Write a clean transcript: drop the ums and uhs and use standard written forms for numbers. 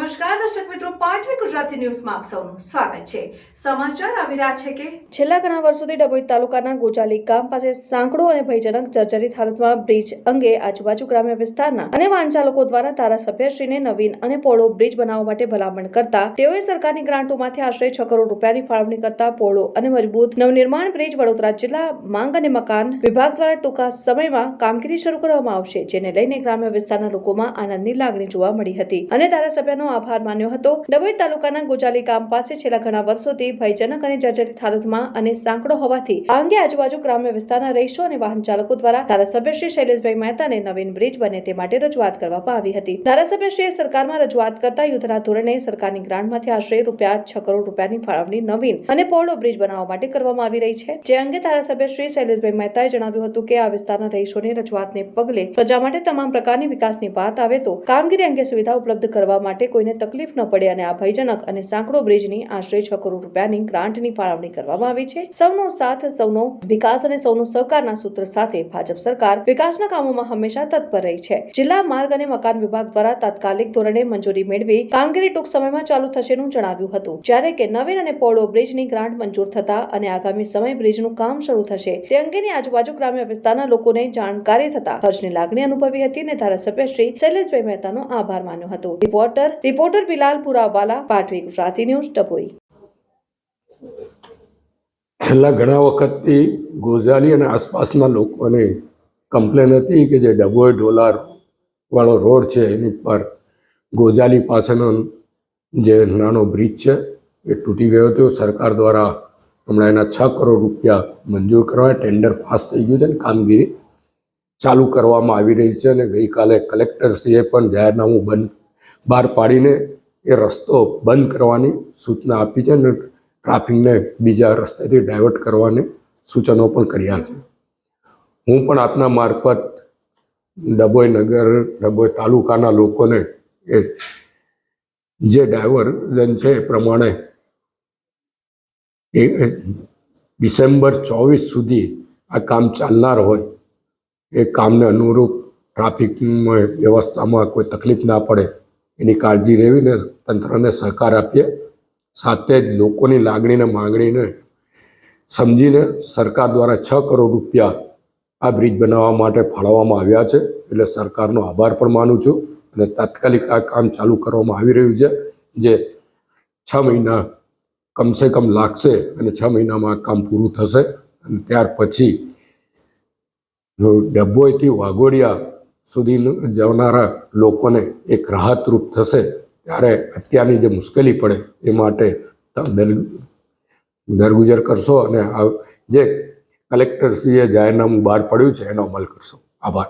નમસ્કાર દર્શક મિત્રો, પાટવી ગુજરાતી ન્યૂઝમાં આપ સૌનું સ્વાગત છે। સમાચાર આવી રહ્યા છે કે છેલ્લા ઘણા વર્ષોથી ડભોઈ તાલુકાના ગોજાલી ગામ પાસે સાંકડો અને ભયજનક જર્જરિત હાલતમાં બ્રિજ અંગે આજુબાજુ ગ્રામ્ય વિસ્તારના અને વાહન ચાલકો દ્વારા ધારાસભ્યશ્રીને નવીન અને પહોળો બ્રિજ બનાવવા માટે ભલામણ કરતા તેઓએ સરકારની ગ્રાન્ટોમાંથી આશરે 6 કરોડ રૂપિયાની ફાળવણી કરતા પહોળો અને મજબૂત નવનિર્માણ બ્રિજ વડોદરા જિલ્લા માંગ અને મકાન વિભાગ દ્વારા ટૂંકા સમયમાં કામગીરી શરૂ કરવામાં આવશે, જેને લઈને ગ્રામ્ય વિસ્તારના લોકોમાં આનંદની લાગણી જોવા મળી હતી અને ધારાસભ્યનો આભાર માન્યો હતો। ડભોઈ તાલુકાના ગોજાલી ગામ પાસે છેલ્લા ઘણા વર્ષોથી ભયજનક અને જર્જરિત હાલતમાં અને સાંકડો હોવાથી આ અંગે આજુબાજુ ગ્રામ્ય વિસ્તારના રહીશો અને વાહન ચાલકો દ્વારા ધારાસભ્ય શ્રી શૈલેષભાઈ મહેતાને નવીન બ્રિજ બને તે માટે રજૂઆત કરવામાં આવી હતી। ધારાસભ્યશ્રીએ સરકારમાં રજૂઆત કરતા યુદ્ધના ધોરણે સરકારની ગ્રાન્ટમાંથી આશરે ₹6 કરોડ રૂપિયાની ફાળવણી નવીન અને પહોળો બ્રિજ બનાવવા માટે કરવામાં આવી રહી છે, જે અંગે ધારાસભ્ય શ્રી શૈલેષભાઈ મહેતાએ જણાવ્યું હતું કે આ વિસ્તારના રહીશોની રજૂઆતને પગલે પ્રજા માટે તમામ પ્રકારની વિકાસની વાત આવે તો કામગીરી અંગે સુવિધા ઉપલબ્ધ કરવા માટે કોઈને તકલીફ ન પડે અને આ ભયજનક અને સાંકડો બ્રિજની આશરે 6 કરોડ રૂપિયાની ગ્રાન્ટની ફાળવણી કરવામાં આવી છે। સૌનો સાથ, સૌનો વિકાસ અને સૌનો સહકારના સૂત્ર સાથે ભાજપ સરકાર વિકાસના કામોમાં હંમેશા તત્પર રહી છે। જિલ્લા માર્ગ અને મકાન વિભાગ દ્વારા તાત્કાલિક ધોરણે મંજૂરી મેળવી કામગીરી ટૂંક સમયમાં ચાલુ થશેનું જણાવ્યું હતું, જ્યારે કે નવીન અને પહોળો બ્રિજની ગ્રાન્ટ મંજૂર થતા અને આગામી સમય બ્રિજનું કામ શરૂ થશે તે અંગેની આજુબાજુ ગ્રામ્ય વિસ્તારના લોકોને જાણકારી થતા હર્ષની લાગણી અનુભવી હતી અને ધારાસભ્ય શ્રી શૈલેષભાઈ મહેતાનો આભાર માન્યો હતો। Reporter Bilal Purawala, Patvi Gujarati news, Dabhoi. છેલ્લા ઘણા વખતથી ગોજાલી અને આસપાસના લોકોને કમ્પ્લેન હતી કે જે ડભોઈ ઢોલાર વાળો રોડ છે એની પર ગોજાલી પાસેનો જે નાનો બ્રિજ છે એ તૂટી ગયો હતો। સરકાર દ્વારા હમણાં એના 6 કરોડ રૂપિયા મંજૂર કરવા ટેન્ડર પાસ થઈ ગયું છે અને કામગીરી ચાલુ કરવામાં આવી રહી છે અને ગઈકાલે કલેક્ટરશ્રીએ પણ જાહેરનામું બહાર પાડીને એ રસ્તો બંધ કરવાની સૂચના આપી છે અને ટ્રાફિકને બીજા રસ્તેથી ડાયવર્ટ કરવાની સૂચનો પણ કર્યા છે। હું પણ આપના મારફત ડભોઈ નગર, ડભોઈ તાલુકાના લોકોને એ જે ડાયવર્ઝન છે એ પ્રમાણે ડિસેમ્બર 24 સુધી આ કામ ચાલનાર હોય એ કામને અનુરૂપ ટ્રાફિકમાં વ્યવસ્થામાં કોઈ તકલીફ ના પડે એની કાળજી લેવીને તંત્રને સહકાર આપીએ। સાથે જ લોકોની લાગણીને માંગણીને સમજીને સરકાર દ્વારા 6 કરોડ રૂપિયા આ બ્રિજ બનાવવા માટે ફાળવવામાં આવ્યા છે, એટલે સરકારનો આભાર પણ માનું છું અને તાત્કાલિક આ કામ ચાલુ કરવામાં આવી રહ્યું છે, જે 6 મહિના કમસે કમ લાગશે અને 6 મહિનામાં આ કામ પૂરું થશે અને ત્યાર પછી ડભોઈથી વાઘોડિયા સુધી જનારા લોકોને એક રાહતરૂપ થશે। ત્યારે અત્યારની જે મુશ્કેલી પડે એ માટે દરગુજર કરશો અને જે કલેક્ટરશ્રીએ જાહેરનામું બહાર પાડ્યું છે એનો અમલ કરશો। આભાર।